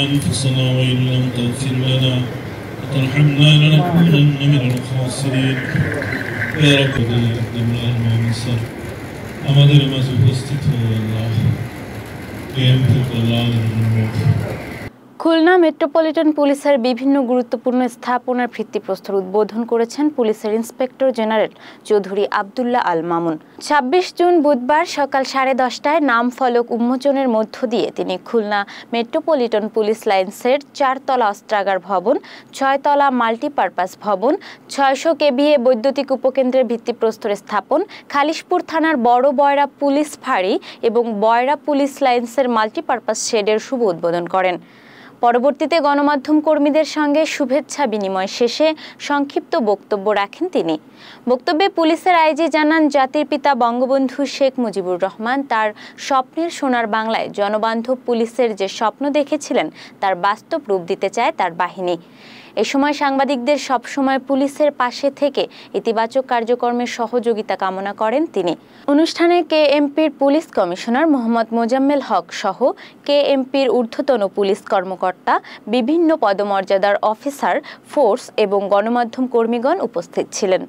أنفسنا وإن لم تغفر لنا وترحمنا لنكونن من الخاسرين يا رب আমাদের মাঝে উপস্থিত হয়ে আল্লাহ খুলনা মেট্রোপলিটন পুলিশের বিভিন্ন গুরুত্বপূর্ণ স্থাপনার ভিত্তিপ্রস্তর উদ্বোধন করেছেন পুলিশের inspector general Chowdhury Abdullah Al Mamun. ২৬ June বুধবার সকাল 10:30টায় নাম ফলক উন্মোচনের মধ্য দিয়ে তিনি খুলনা মেট্রোপলিটন পুলিশ লাইন্সের 4তলা অস্ত্রাগার ভবন, 6তলা মাল্টিপারপাস ভবন, 600 কেভিএ বৈদ্যুতিক উপকেন্দ্রের ভিত্তিপ্রস্তর স্থাপন, খালিশপুর থানার বড় বয়রা পুলিশ ফাঁড়ি এবং বয়রা পুলিশ লাইন্সের মাল্টিপারপাস শেডের শুভ উদ্বোধন করেন। পরবর্তীতে গণমাধ্যম কর্মীদের সঙ্গে শুভেচ্ছা বিনিময় শেষে সংক্ষিপ্ত বক্তব্য রাখেন তিনি। বক্তব্যে পুলিশের আইজি জানান, জাতির পিতা বঙ্গবন্ধু শেখ মুজিবুর রহমান তার স্বপ্নের সোনার বাংলায় জনবান্ধব পুলিশের যে স্বপ্ন দেখেছিলেন তার বাস্তব রূপ দিতে চায় তার বাহিনী। এ সময় সাংবাদিকদের সবসময় পুলিশের পাশে থেকে ইতিবাচক কার্যক্রমের সহযোগিতা কামনা করেন তিনি। অনুষ্ঠানে কেএমপির পুলিশ কমিশনার মোহাম্মদ মোজাম্মেল হক সহ কেএমপির ঊর্ধ্বতন পুলিশ কর্মকর্তা, বিভিন্ন পদমর্যাদার অফিসার, ফোর্স এবং গণমাধ্যম কর্মীগণ উপস্থিত ছিলেন।